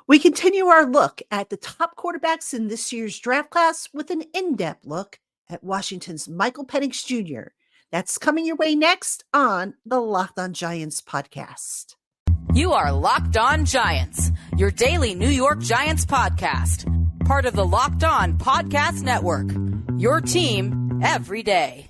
We continue our look at the top quarterbacks in this year's draft class with an in-depth look at Washington's Michael Penix Jr. That's coming your way next on the Locked On Giants podcast. You are Locked On Giants, your daily New York Giants podcast. Part of the Locked On Podcast Network, your team every day.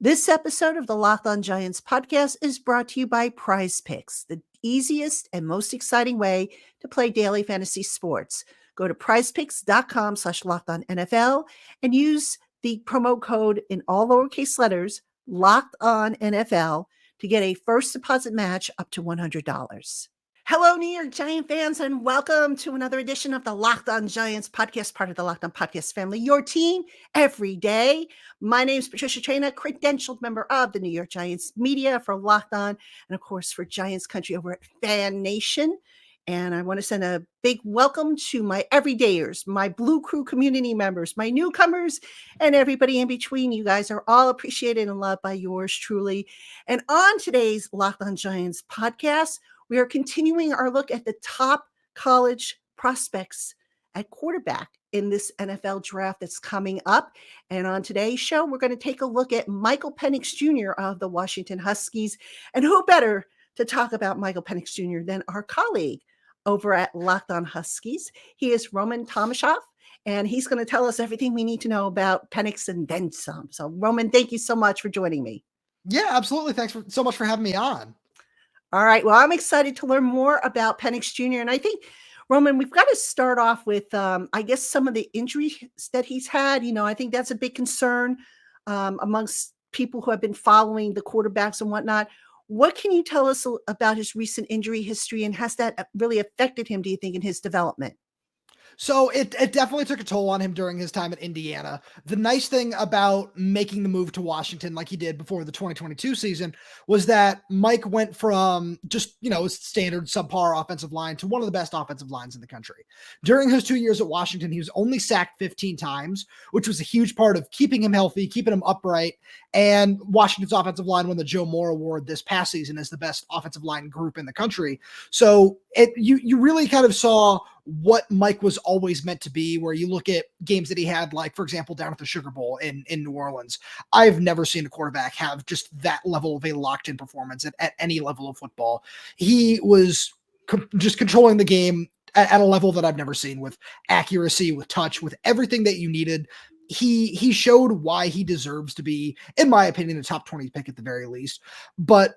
This episode of the Locked On Giants podcast is brought to you by Prize Picks, the easiest and most exciting way to play daily fantasy sports. Go to prizepicks.com/LockedOnNFL and use the promo code in all lowercase letters, LockedOnNFL, to get a first deposit match up to $100. Hello, New York Giant fans, and welcome to another edition of the Locked On Giants podcast, part of the Locked On Podcast family, your team every day. My name is Patricia Traina, credentialed member of the New York Giants media for Locked On, and of course for Giants Country over at Fan Nation. And I want to send a big welcome to my everydayers, my Blue Crew community members, my newcomers, and everybody in between. You guys are all appreciated and loved by yours truly. And on today's Locked On Giants podcast, we are continuing our look at the top college prospects at quarterback in this NFL draft that's coming up. And on today's show, we're going to take a look at Michael Penix Jr. of the Washington Huskies. And who better to talk about Michael Penix Jr. than our colleague over at Locked On Huskies. He is Roman Tomashoff, and he's going to tell us everything we need to know about Penix and then some. So, Roman, thank you so much for joining me. Yeah, absolutely. Thanks so much for having me on. All right. Well, I'm excited to learn more about Penix Jr. And I think, Roman, we've got to start off with, I guess, some of the injuries that he's had. You know, I think that's a big concern amongst people who have been following the quarterbacks and whatnot. What can you tell us about his recent injury history, and has that really affected him, do you think, in his development? So it definitely took a toll on him during his time at Indiana. The nice thing about making the move to Washington like he did before the 2022 season was that Mike went from just, standard subpar offensive line to one of the best offensive lines in the country. During his 2 years at Washington, he was only sacked 15 times, which was a huge part of keeping him healthy, keeping him upright. And Washington's offensive line won the Joe Moore Award this past season as the best offensive line group in the country. So you really kind of saw what Mike was always meant to be, where you look at games that he had, like, for example, down at the Sugar Bowl in New Orleans. I've never seen a quarterback have just that level of a locked-in performance at any level of football. He was just controlling the game at a level that I've never seen, with accuracy, with touch, with everything that you needed. He showed why he deserves to be, in my opinion, a top 20 pick at the very least. But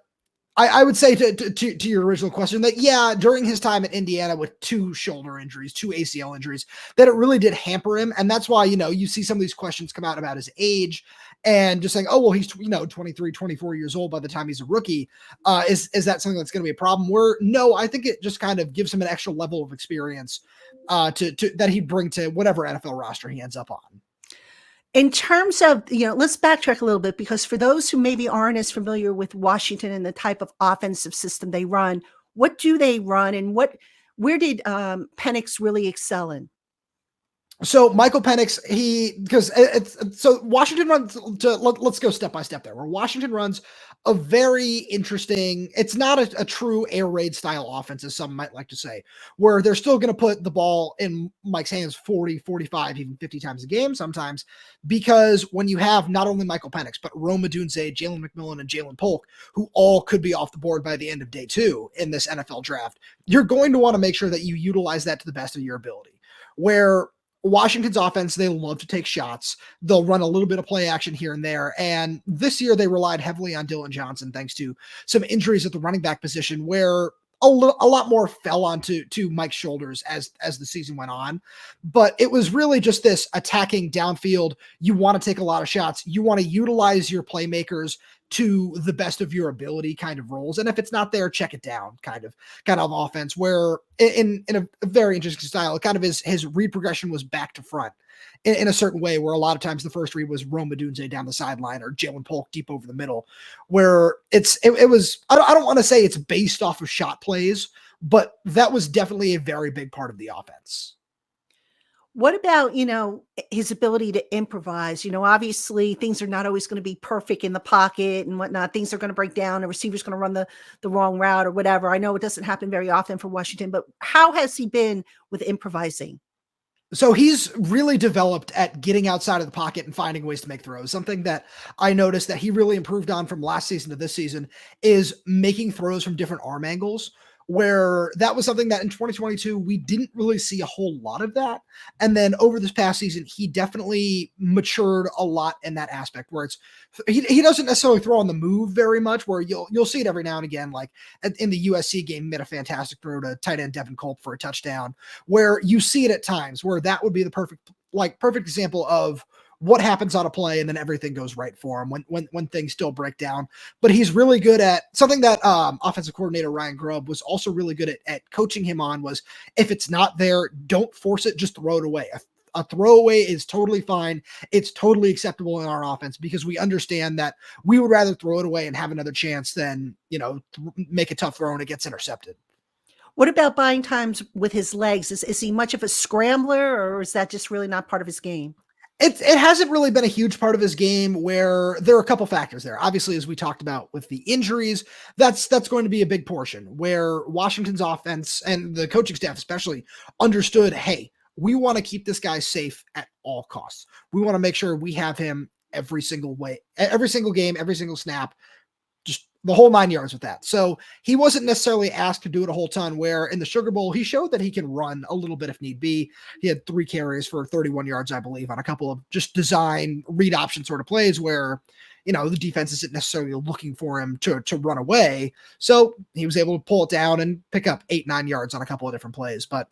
I would say to your original question that, yeah, during his time at Indiana with 2 shoulder injuries, 2 ACL injuries, that it really did hamper him. And that's why, you see some of these questions come out about his age and just saying, oh, well, he's, 23, 24 years old by the time he's a rookie. Is that something that's going to be a problem? No, I think it just kind of gives him an extra level of experience that he'd bring to whatever NFL roster he ends up on. In terms of, let's backtrack a little bit, because for those who maybe aren't as familiar with Washington and the type of offensive system they run, what do they run, and where did Penix really excel in? So Michael Penix, Washington runs let's go step by step there, where Washington runs a very interesting, it's not a true air raid style offense, as some might like to say, where they're still going to put the ball in Mike's hands 40, 45, even 50 times a game sometimes, because when you have not only Michael Penix, but Rome Odunze, Jalen McMillan, and Jalen Polk, who all could be off the board by the end of day 2 in this NFL draft, you're going to want to make sure that you utilize that to the best of your ability. Where Washington's offense, they love to take shots. They'll run a little bit of play action here and there. And this year they relied heavily on Dylan Johnson, thanks to some injuries at the running back position, where a lot more fell onto Mike's shoulders as the season went on. But it was really just this attacking downfield. You want to take a lot of shots. You want to utilize your playmakers to the best of your ability kind of roles. And if it's not there, check it down kind of offense, where in a very interesting style, kind of his read progression was back to front in a certain way, where a lot of times the first read was Rome Odunze down the sideline or Jalen Polk deep over the middle, where it was, I don't want to say it's based off of shot plays, but that was definitely a very big part of the offense. What about, his ability to improvise? Obviously things are not always going to be perfect in the pocket and whatnot. Things are going to break down. A receiver's going to run the wrong route or whatever. I know it doesn't happen very often for Washington, but how has he been with improvising? So he's really developed at getting outside of the pocket and finding ways to make throws. Something that I noticed that he really improved on from last season to this season is making throws from different arm angles, where that was something that in 2022 we didn't really see a whole lot of that. And then over this past season, he definitely matured a lot in that aspect where he doesn't necessarily throw on the move very much, where you'll see it every now and again, like in the USC game, he made a fantastic throw to tight end Devin Culp for a touchdown, where you see it at times where that would be the perfect example of what happens on a play and then everything goes right for him when things still break down. But he's really good at something that offensive coordinator Ryan Grubb was also really good at coaching him on was, if it's not there, don't force it, just throw it away. A throwaway is totally fine. It's totally acceptable in our offense because we understand that we would rather throw it away and have another chance than, make a tough throw and it gets intercepted. What about buying times with his legs? Is he much of a scrambler, or is that just really not part of his game? It hasn't really been a huge part of his game, where there are a couple factors there. Obviously, as we talked about with the injuries, that's going to be a big portion, where Washington's offense and the coaching staff especially understood, hey, we want to keep this guy safe at all costs. We want to make sure we have him every single way, every single game, every single snap, just the whole 9 yards with that. So he wasn't necessarily asked to do it a whole ton, where in the Sugar Bowl, he showed that he can run a little bit if need be. He had 3 carries for 31 yards, I believe, on a couple of just design read option sort of plays where, the defense isn't necessarily looking for him to run away. So he was able to pull it down and pick up 8-9 yards on a couple of different plays. But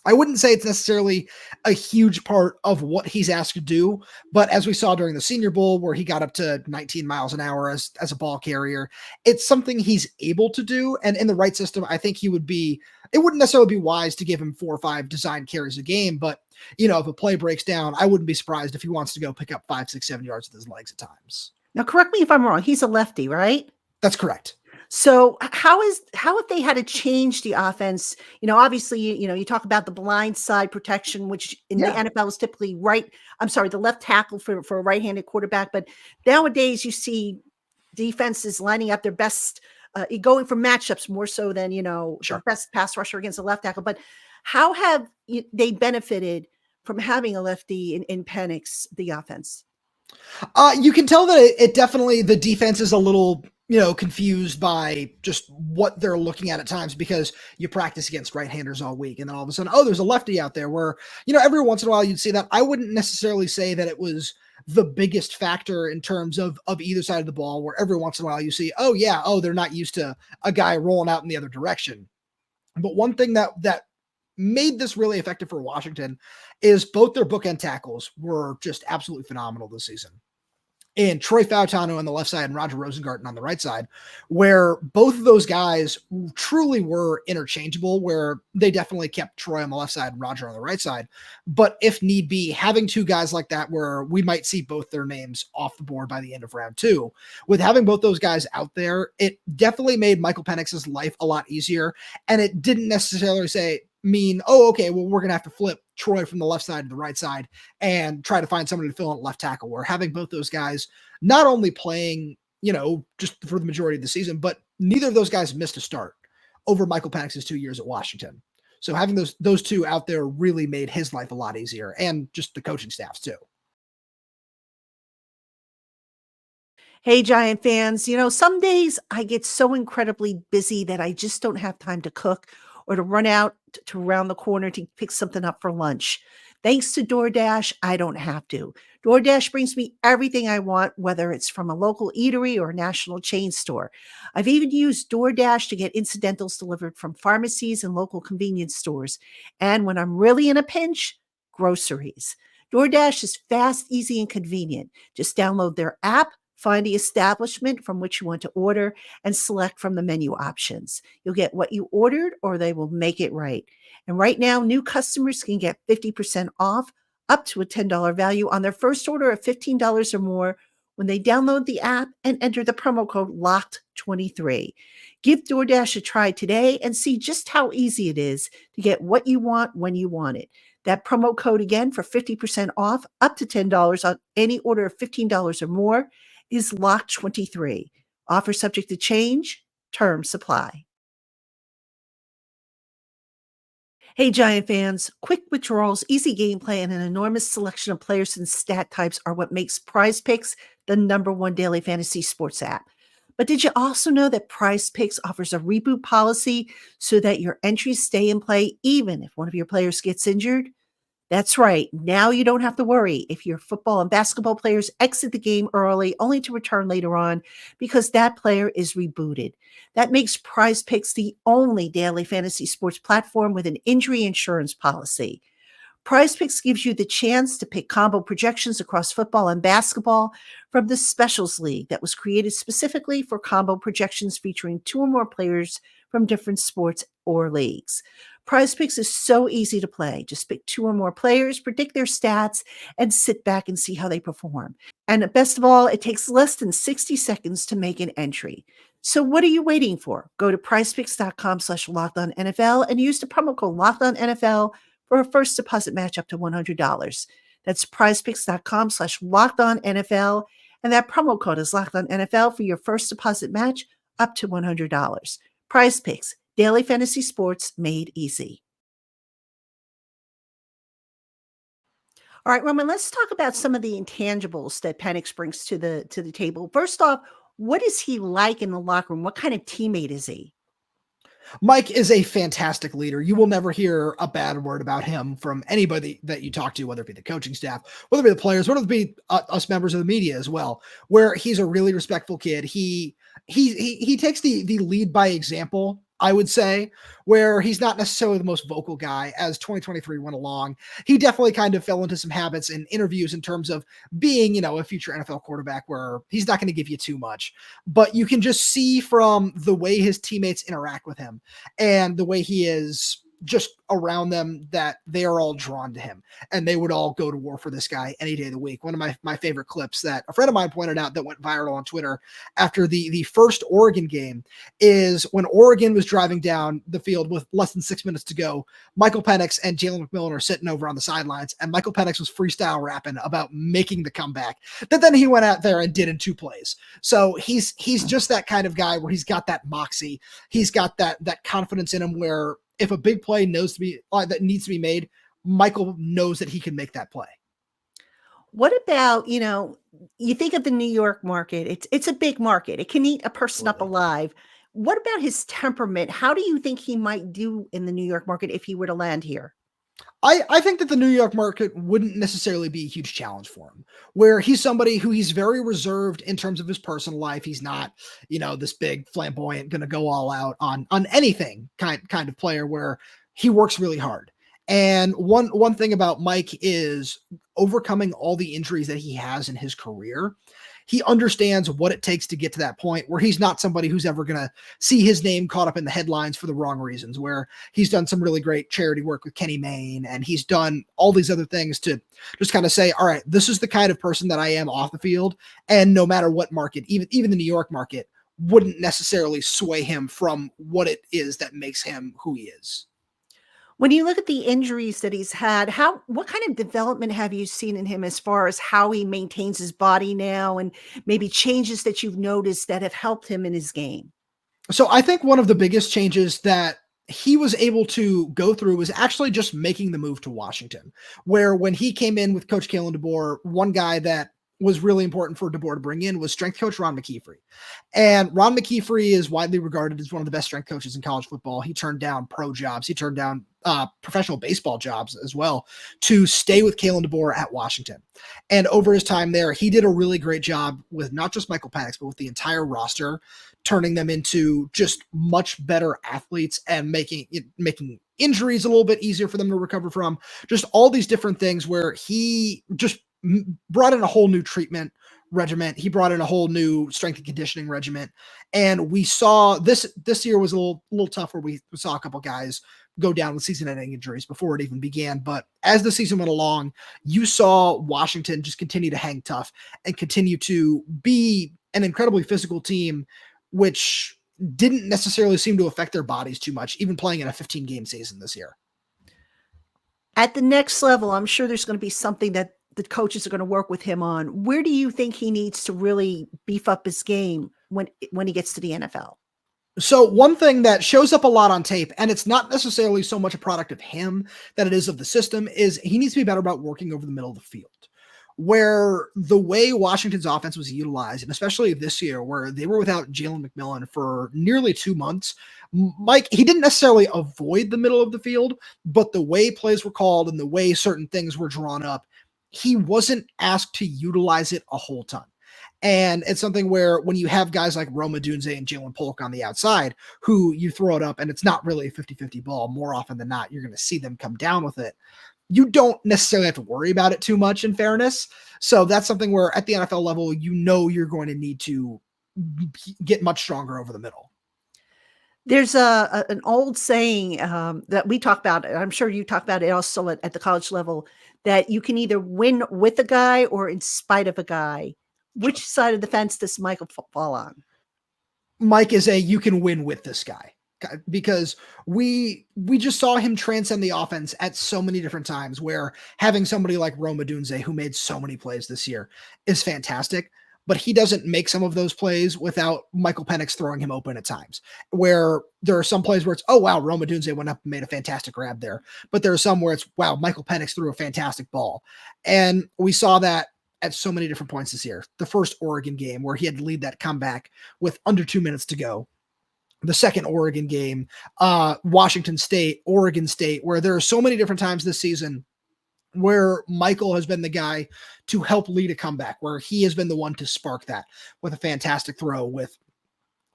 I wouldn't say it's necessarily a huge part of what he's asked to do, but as we saw during the Senior Bowl, where he got up to 19 miles an hour as a ball carrier, it's something he's able to do. And in the right system, I think it wouldn't necessarily be wise to give him 4 or 5 design carries a game, but if a play breaks down, I wouldn't be surprised if he wants to go pick up 5, 6, 7 yards with his legs at times. Now, correct me if I'm wrong. He's a lefty, right? That's correct. So how have they had to change the offense? Obviously, you talk about the blind side protection, which in the NFL is typically the left tackle for a right-handed quarterback. But nowadays you see defenses lining up their best, going for matchups more so than, Sure. the best pass rusher against a left tackle. But how have they benefited from having a lefty in Penix, the offense? You can tell that it definitely, the defense is a little, confused by just what they're looking at times, because you practice against right-handers all week. And then all of a sudden, there's a lefty out there, where, every once in a while you'd see that. I wouldn't necessarily say that it was the biggest factor in terms of either side of the ball, where every once in a while you see, they're not used to a guy rolling out in the other direction. But one thing that made this really effective for Washington is both their bookend tackles were just absolutely phenomenal this season. And Troy Fautano on the left side and Roger Rosengarten on the right side, where both of those guys truly were interchangeable, where they definitely kept Troy on the left side and Roger on the right side. But if need be, having 2 guys like that, where we might see both their names off the board by the end of round 2, with having both those guys out there, it definitely made Michael Penix's life a lot easier. And it didn't necessarily mean, we're going to have to flip Troy from the left side to the right side and try to find somebody to fill in at left tackle. We're having both those guys not only playing, just for the majority of the season, but neither of those guys missed a start over Michael Penix's 2 years at Washington. So having those 2 out there really made his life a lot easier, and just the coaching staffs too. Hey, Giant fans, some days I get so incredibly busy that I just don't have time to cook or to run out to around the corner to pick something up for lunch. Thanks to DoorDash, I don't have to. DoorDash brings me everything I want, whether it's from a local eatery or a national chain store. I've even used DoorDash to get incidentals delivered from pharmacies and local convenience stores. And when I'm really in a pinch, groceries. DoorDash is fast, easy, and convenient. Just download their app, find the establishment from which you want to order, and select from the menu options. You'll get what you ordered, or they will make it right. And right now, new customers can get 50% off, up to a $10 value on their first order of $15 or more when they download the app and enter the promo code LOCKED23. Give DoorDash a try today and see just how easy it is to get what you want when you want it. That promo code again for 50% off up to $10 on any order of $15 or more is LOCK23. Offer subject to change. Terms apply. Hey, Giant fans, quick withdrawals, easy gameplay, and an enormous selection of players and stat types are what makes Prize Picks the #1 daily fantasy sports app. But did you also know that Prize Picks offers a reboot policy so that your entries stay in play even if one of your players gets injured? That's right. Now you don't have to worry if your football and basketball players exit the game early only to return later on because that player is rebooted. That makes Prize Picks the only daily fantasy sports platform with an injury insurance policy. Prize Picks gives you the chance to pick combo projections across football and basketball from the Specials League that was created specifically for combo projections featuring 2 or more players from different sports or leagues. Prize Picks is so easy to play. Just pick 2 or more players, predict their stats, and sit back and see how they perform. And best of all, it takes less than 60 seconds to make an entry. So what are you waiting for? Go to prizepicks.com/LockedOnNFL and use the promo code LockedOnNFL for a first deposit match up to $100. That's prizepicks.com/LockedOnNFL, and that promo code is LockedOnNFL for your first deposit match up to $100. Prize Picks, daily fantasy sports made easy. All right, Roman, let's talk about some of the intangibles that Penix brings to the table. First off, what is he like in the locker room? What kind of teammate is he? Mike is a fantastic leader. You will never hear a bad word about him from anybody that you talk to, whether it be the coaching staff, whether it be the players, whether it be us members of the media as well, where he's a really respectful kid. He takes the lead by example, I would say, where he's not necessarily the most vocal guy. As 2023 went along, he definitely kind of fell into some habits in interviews in terms of being, a future NFL quarterback where he's not going to give you too much. But you can just see from the way his teammates interact with him and the way he is just around them that they are all drawn to him and they would all go to war for this guy any day of the week. One of my favorite clips that a friend of mine pointed out that went viral on Twitter after the first Oregon game is when Oregon was driving down the field with less than 6 minutes to go. Michael Penix and Jalen McMillan are sitting over on the sidelines, and Michael Penix was freestyle rapping about making the comeback that then he went out there and did in 2 plays. So he's just that kind of guy where he's got that moxie. He's got that confidence in him where if a big play that needs to be made, Michael knows that he can make that play. What about, you think of the New York market, it's a big market. It can eat a person up alive. What about his temperament? How do you think he might do in the New York market if he were to land here? I think that the New York market wouldn't necessarily be a huge challenge for him, where he's somebody who he's very reserved in terms of his personal life. He's not, this big flamboyant, going to go all out on anything kind of player where he works really hard. And one thing about Mike is overcoming all the injuries that he has in his career. He understands what it takes to get to that point where he's not somebody who's ever going to see his name caught up in the headlines for the wrong reasons, where he's done some really great charity work with Kenny Mayne, and he's done all these other things to just kind of say, all right, this is the kind of person that I am off the field. And no matter what market, even the New York market wouldn't necessarily sway him from what it is that makes him who he is. When you look at the injuries that he's had, what kind of development have you seen in him as far as how he maintains his body now and maybe changes that you've noticed that have helped him in his game? So I think one of the biggest changes that he was able to go through was actually just making the move to Washington, where when he came in with Coach Kalen DeBoer, one guy that was really important for DeBoer to bring in was strength coach Ron McKeefrey. And Ron McKeefrey is widely regarded as one of the best strength coaches in college football. He turned down pro jobs. He turned down professional baseball jobs as well to stay with Kalen DeBoer at Washington. And over his time there, he did a really great job with not just Michael Penix, but with the entire roster, turning them into just much better athletes and making injuries a little bit easier for them to recover from. Just all these different things where he just brought in a whole new treatment regiment. He brought in a whole new strength and conditioning regiment. And we saw this year was a little tough where we saw a couple guys go down with season-ending injuries before it even began. But as the season went along, you saw Washington just continue to hang tough and continue to be an incredibly physical team, which didn't necessarily seem to affect their bodies too much, even playing in a 15-game season this year. At the next level, I'm sure there's going to be something that the coaches are going to work with him on. Where do you think he needs to really beef up his game when he gets to the NFL? So one thing that shows up a lot on tape, and it's not necessarily so much a product of him that it is of the system, is he needs to be better about working over the middle of the field. Where the way Washington's offense was utilized, and especially this year, where they were without Jalen McMillan for nearly 2 months, Mike, he didn't necessarily avoid the middle of the field, but the way plays were called and the way certain things were drawn up, he wasn't asked to utilize it a whole ton. And it's something where when you have guys like Rome Odunze and Jalen Polk on the outside, who you throw it up and it's not really a 50-50 ball, more often than not, you're going to see them come down with it. You don't necessarily have to worry about it too much, in fairness. So that's something where at the NFL level, you're going to need to get much stronger over the middle. There's an old saying that we talk about. I'm sure you talk about it also at the college level, that you can either win with a guy or in spite of a guy. Which side of the fence does Michael fall on? Mike is you can win with this guy, because we just saw him transcend the offense at so many different times, where having somebody like Rome Odunze, who made so many plays this year, is fantastic. But he doesn't make some of those plays without Michael Penix throwing him open at times, where there are some plays where it's, oh, wow, Rome Odunze went up and made a fantastic grab there. But there are some where it's, wow, Michael Penix threw a fantastic ball. And we saw that at so many different points this year. The first Oregon game where he had to lead that comeback with under 2 minutes to go. The second Oregon game, Washington State, Oregon State, where there are so many different times this season where Michael has been the guy to help lead a comeback, where he has been the one to spark that with a fantastic throw, with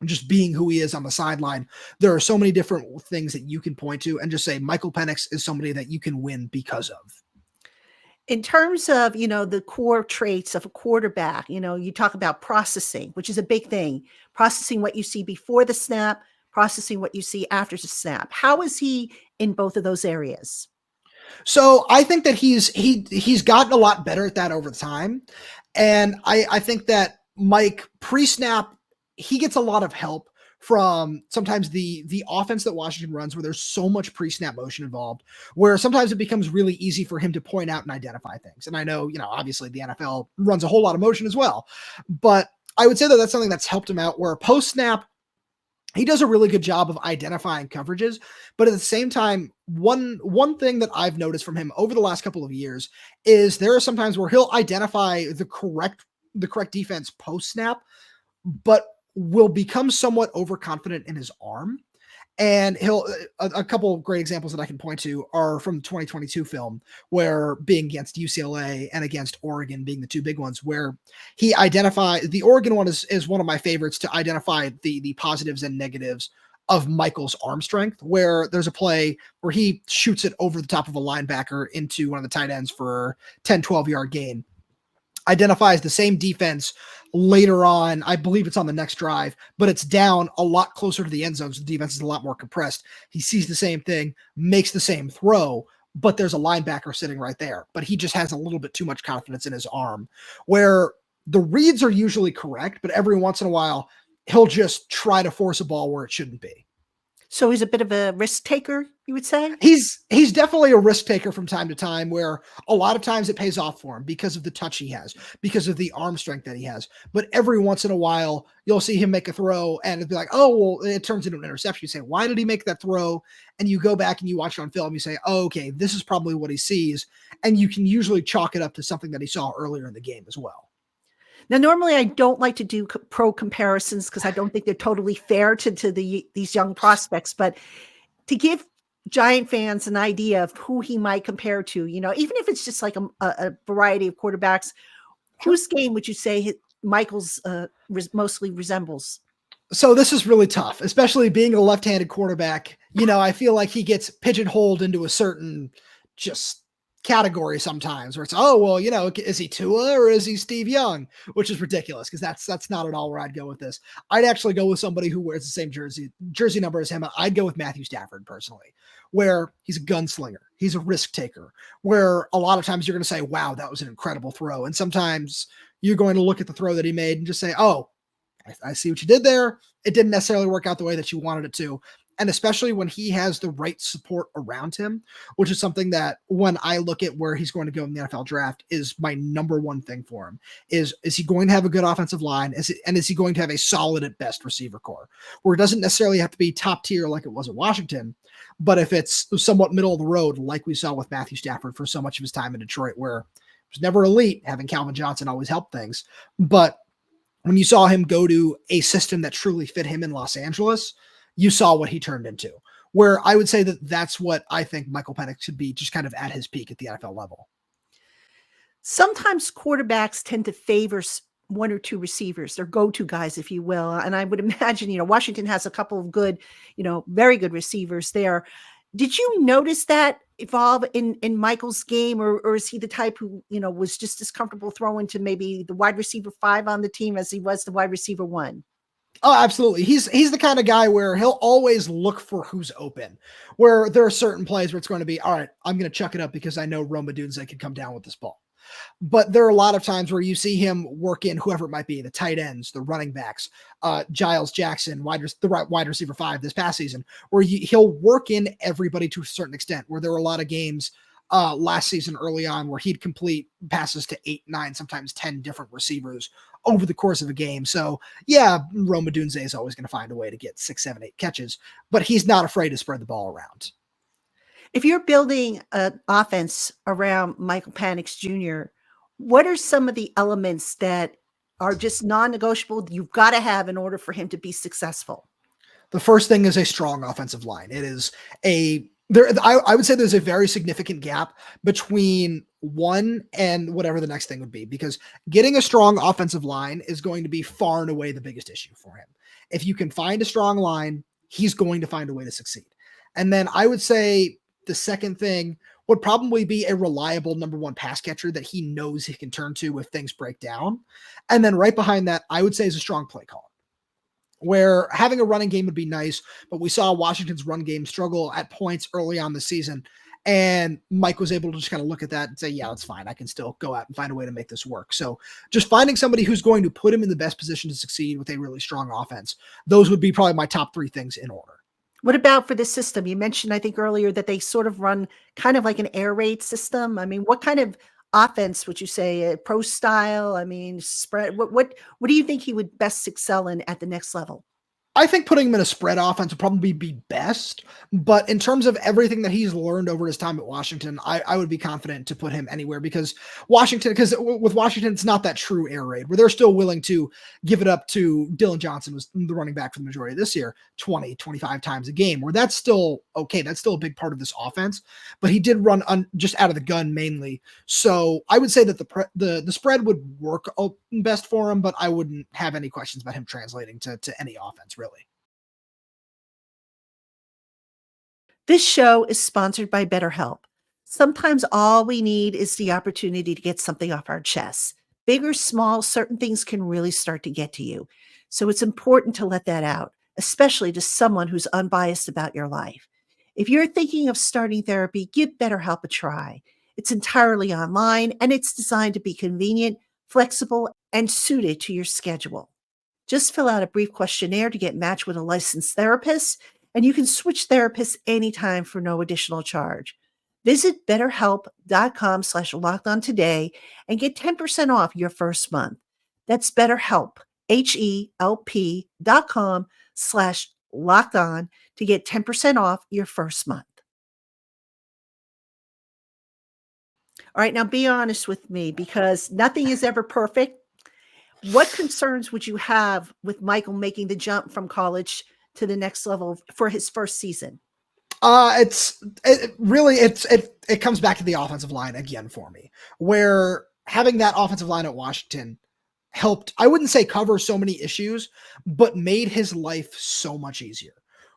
just being who he is on the sideline. There are so many different things that you can point to and just say Michael Penix is somebody that you can win because of. In terms of, the core traits of a quarterback, you talk about processing, which is a big thing. Processing what you see before the snap, processing what you see after the snap. How is he in both of those areas? So I think that he's gotten a lot better at that over time. And I think that Mike pre-snap, he gets a lot of help from sometimes the offense that Washington runs, where there's so much pre-snap motion involved, where sometimes it becomes really easy for him to point out and identify things. And I know, obviously the NFL runs a whole lot of motion as well, but I would say that that's something that's helped him out, where post-snap, he does a really good job of identifying coverages. But at the same time, one thing that I've noticed from him over the last couple of years is there are some times where he'll identify the correct defense post-snap, but will become somewhat overconfident in his arm. And a couple of great examples that I can point to are from the 2022 film, where being against UCLA and against Oregon being the two big ones, where he identified, the Oregon one is one of my favorites to identify the positives and negatives of Michael's arm strength, where there's a play where he shoots it over the top of a linebacker into one of the tight ends for 10, 12-yard gain. Identifies the same defense later on. I believe it's on the next drive, but it's down a lot closer to the end zone. So the defense is a lot more compressed. He sees the same thing, makes the same throw, but there's a linebacker sitting right there. But he just has a little bit too much confidence in his arm, where the reads are usually correct, but every once in a while, he'll just try to force a ball where it shouldn't be. So he's a bit of a risk taker, you would say? He's definitely a risk taker from time to time, where a lot of times it pays off for him because of the touch he has, because of the arm strength that he has. But every once in a while, you'll see him make a throw and it'll be like, oh, well, it turns into an interception. You say, why did he make that throw? And you go back and you watch it on film. You say, oh, okay, this is probably what he sees. And you can usually chalk it up to something that he saw earlier in the game as well. Now, normally I don't like to do pro comparisons because I don't think they're totally fair to these young prospects, but to give Giant fans an idea of who he might compare to, even if it's just like a variety of quarterbacks, whose game would you say Michael's mostly resembles? So this is really tough, especially being a left-handed quarterback. I feel like he gets pigeonholed into a certain just category sometimes, where it's, oh, well, is he Tua or is he Steve Young? Which is ridiculous, because that's not at all where I'd go with this. I'd actually go with somebody who wears the same jersey number as him. I'd go with Matthew Stafford personally, where he's a gunslinger. He's a risk taker, where a lot of times you're going to say, wow, that was an incredible throw. And sometimes you're going to look at the throw that he made and just say, oh, I see what you did there. It didn't necessarily work out the way that you wanted it to. and especially when he has the right support around him, which is something that when I look at where he's going to go in the NFL draft is my number one thing for him is he going to have a good offensive line? Is he going to have a solid at best receiver core where it doesn't necessarily have to be top tier like it was at Washington, but if it's somewhat middle of the road, like we saw with Matthew Stafford for so much of his time in Detroit, where it was never elite, having Calvin Johnson always helped things. But when you saw him go to a system that truly fit him in Los Angeles, you saw what he turned into, where I would say that that's what I think Michael Penix should be, just kind of at his peak at the NFL level. Sometimes quarterbacks tend to favor one or two receivers, their go-to guys, if you will. And I would imagine, Washington has a couple of good, very good receivers there. Did you notice that evolve in Michael's game, or is he the type who, was just as comfortable throwing to maybe the wide receiver 5 on the team as he was the wide receiver 1? Oh, absolutely. He's the kind of guy where he'll always look for who's open, where there are certain plays where it's going to be, all right, I'm going to chuck it up because I know Rome Odunze can come down with this ball. But there are a lot of times where you see him work in whoever it might be, the tight ends, the running backs, Giles Jackson, the wide receiver 5 this past season, where he'll work in everybody to a certain extent, where there were a lot of games last season early on where he'd complete passes to 8, 9, sometimes 10 different receivers over the course of a game. So yeah, Rome Odunze is always going to find a way to get 6, 7, 8 catches, but he's not afraid to spread the ball around. If you're building an offense around Michael Penix Jr., what are some of the elements that are just non-negotiable you've got to have in order for him to be successful? The first thing is a strong offensive line. It is I would say there's a very significant gap between one and whatever the next thing would be, because getting a strong offensive line is going to be far and away the biggest issue for him. If you can find a strong line, he's going to find a way to succeed. And then I would say the second thing would probably be a reliable number 1 pass catcher that he knows he can turn to if things break down. And then right behind that, I would say is a strong play call, where having a running game would be nice, but we saw Washington's run game struggle at points early on the season. And Mike was able to just kind of look at that and say, yeah, it's fine. I can still go out and find a way to make this work. So just finding somebody who's going to put him in the best position to succeed with a really strong offense. Those would be probably my top 3 things in order. What about for the system? You mentioned, I think earlier, that they sort of run kind of like an air raid system. I mean, what kind of offense would you say? Pro style? I mean, spread. What do you think he would best excel in at the next level? I think putting him in a spread offense would probably be best, but in terms of everything that he's learned over his time at Washington, I would be confident to put him anywhere, because with Washington, it's not that true air raid where they're still willing to give it up to Dylan Johnson, was the running back for the majority of this year, 20, 25 times a game, where that's still okay. That's still a big part of this offense, but he did run just out of the gun mainly. So I would say that the spread would work best for him, but I wouldn't have any questions about him translating to any offense, really. This show is sponsored by BetterHelp. Sometimes all we need is the opportunity to get something off our chests. Big or small, certain things can really start to get to you. So it's important to let that out, especially to someone who's unbiased about your life. If you're thinking of starting therapy, give BetterHelp a try. It's entirely online, and it's designed to be convenient, flexible, and suited to your schedule. Just fill out a brief questionnaire to get matched with a licensed therapist, and you can switch therapists anytime for no additional charge. Visit betterhelp.com/lockedon today and get 10% off your first month. That's BetterHelp, HELP.com/lockedon to get 10% off your first month. All right, now be honest with me, because nothing is ever perfect. What concerns would you have with Michael making the jump from college to the next level for his first season? It comes back to the offensive line again for me, where having that offensive line at Washington helped, I wouldn't say cover so many issues, but made his life so much easier.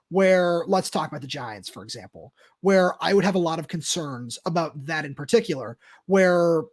Where, let's talk about the Giants, for example, where I would have a lot of concerns about that in particular, where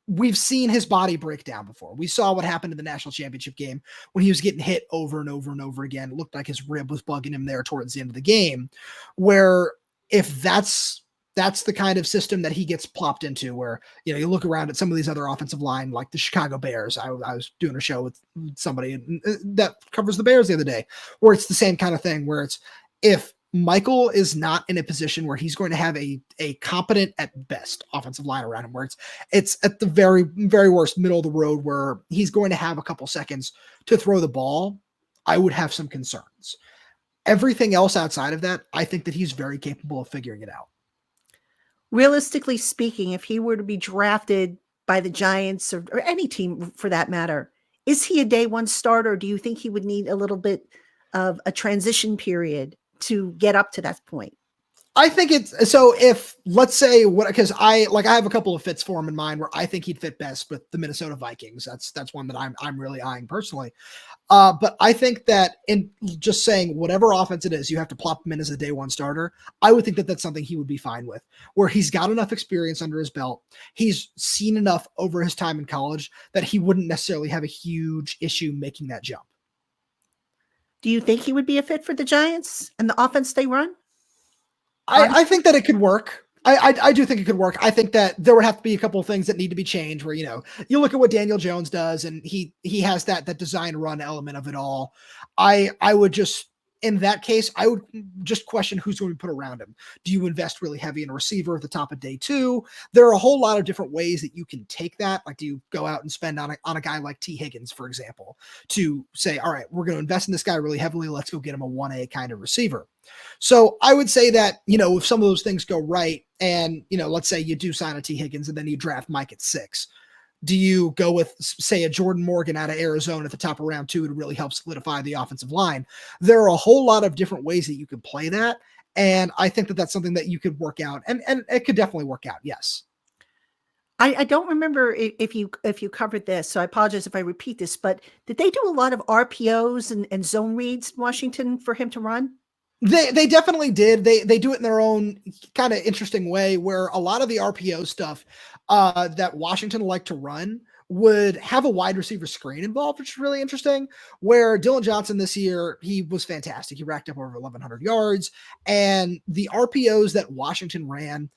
we've seen his body break down before. We saw what happened in the national championship game when he was getting hit over and over and over again. It looked like his rib was bugging him there towards the end of the game, where if that's the kind of system that he gets plopped into, where, you look around at some of these other offensive line, like the Chicago Bears. I was doing a show with somebody that covers the Bears the other day, where it's the same kind of thing, where it's if Michael is not in a position where he's going to have a competent at best offensive line around him, where it's at the very, very worst middle of the road where he's going to have a couple seconds to throw the ball, I would have some concerns. Everything else outside of that, I think that he's very capable of figuring it out. Realistically speaking, if he were to be drafted by the Giants or any team for that matter, is he a day one starter? Or do you think he would need a little bit of a transition period to get up to that point? I think it's so if let's say because I have a couple of fits for him in mind where I think he'd fit best with the Minnesota Vikings. That's one that I'm really eyeing personally. But I think that in just saying whatever offense it is, you have to plop him in as a day one starter. I would think that that's something he would be fine with, where he's got enough experience under his belt. He's seen enough over his time in college that he wouldn't necessarily have a huge issue making that jump. Do you think he would be a fit for the Giants and the offense they run? I think that it could work. I do think it could work. I think that there would have to be a couple of things that need to be changed where, you look at what Daniel Jones does and he has that design run element of it all. I would just, in that case, I would just question who's going to be put around him. Do you invest really heavy in a receiver at the top of day two? There are a whole lot of different ways that you can take that. Like, do you go out and spend on a guy like T. Higgins, for example, to say, all right, we're going to invest in this guy really heavily. Let's go get him a 1A kind of receiver. So I would say that, if some of those things go right and, let's say you do sign a T. Higgins and then you draft Mike at 6. Do you go with, say, a Jordan Morgan out of Arizona at the top of round 2 to really help solidify the offensive line? There are a whole lot of different ways that you could play that. And I think that that's something that you could work out and it could definitely work out. Yes. I don't remember if you covered this, so I apologize if I repeat this, but did they do a lot of RPOs and zone reads in Washington for him to run? They definitely did. They do it in their own kind of interesting way where a lot of the RPO stuff that Washington liked to run would have a wide receiver screen involved, which is really interesting, where Dylan Johnson this year, he was fantastic. He racked up over 1,100 yards, and the RPOs that Washington ran,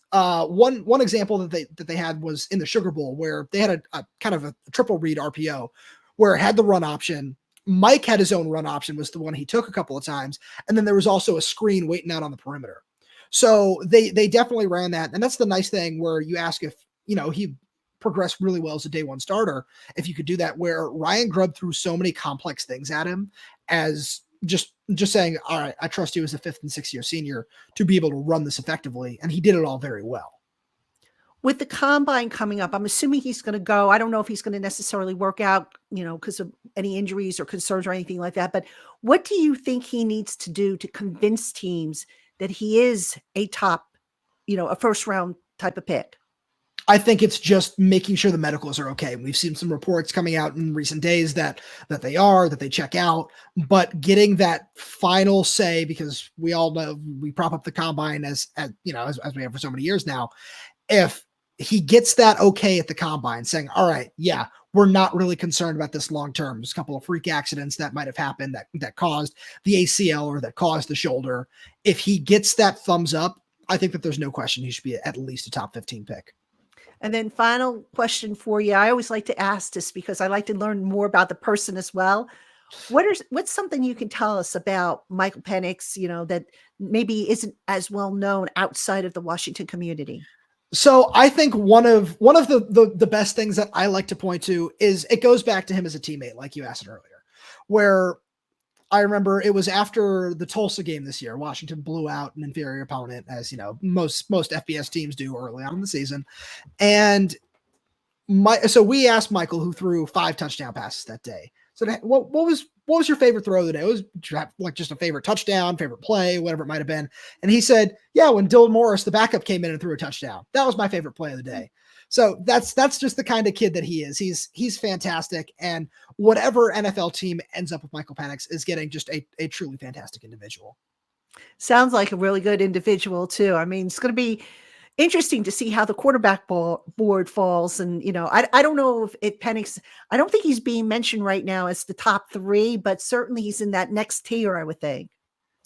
one example that they had was in the Sugar Bowl where they had a kind of a triple read RPO where it had the run option. Mike had his own run option, was the one he took a couple of times. And then there was also a screen waiting out on the perimeter. So they definitely ran that. And that's the nice thing where you ask if, he progressed really well as a day one starter, if you could do that, where Ryan Grubb threw so many complex things at him as just saying, all right, I trust you as a 5th and 6th year senior to be able to run this effectively. And he did it all very well. With the combine coming up, I'm assuming he's going to go. I don't know if he's going to necessarily work out, because of any injuries or concerns or anything like that. But what do you think he needs to do to convince teams that he is a top, a first round type of pick? I think it's just making sure the medicals are okay. We've seen some reports coming out in recent days that they check out, but getting that final say, because we all know we prop up the combine as we have for so many years now. If he gets that okay at the combine saying, all right, yeah, we're not really concerned about this long-term. There's a couple of freak accidents that might've happened that caused the ACL or that caused the shoulder. If he gets that thumbs up, I think that there's no question he should be at least a top 15 pick. And then final question for you. I always like to ask this because I like to learn more about the person as well. What's something you can tell us about Michael Penix, that maybe isn't as well known outside of the Washington community? So I think one of the best things that I like to point to is it goes back to him as a teammate, like you asked earlier, where I remember it was after the Tulsa game this year. Washington blew out an inferior opponent, as most FBS teams do early on in the season. And so we asked Michael, who threw 5 touchdown passes that day. So what was your favorite throw of the day? It was like just a favorite touchdown, favorite play, whatever it might have been. And he said, yeah, when Dylan Morris, the backup, came in and threw a touchdown. That was my favorite play of the day. So that's just the kind of kid that he is. He's fantastic. And whatever NFL team ends up with Michael Penix is getting just a truly fantastic individual. Sounds like a really good individual too. I mean, it's going to be interesting to see how the quarterback board falls. And, I don't know if Penix, I don't think he's being mentioned right now as the top 3, but certainly he's in that next tier, I would think.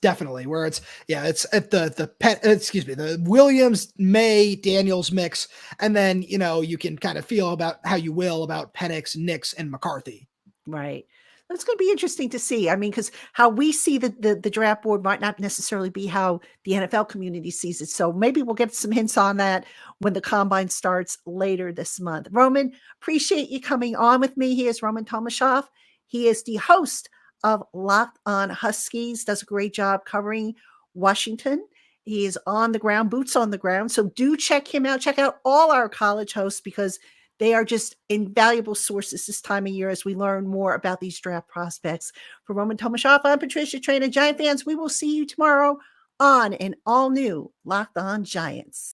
Definitely, where it's at the Williams, May, Daniels mix. And then, you can kind of feel about how you will about Penix, Nix, and McCarthy. Right. It's going to be interesting to see. I mean, because how we see the draft board might not necessarily be how the NFL community sees it. So maybe we'll get some hints on that when the combine starts later this month. Roman, appreciate you coming on with me. He is Roman Tomashoff. He is the host of Locked on Huskies, does a great job covering Washington. He is on the ground, boots on the ground. So do check him out. Check out all our college hosts because they are just invaluable sources this time of year as we learn more about these draft prospects. For Roman Tomashoff, I'm Patricia Traina. Giant fans, we will see you tomorrow on an all-new Locked On Giants.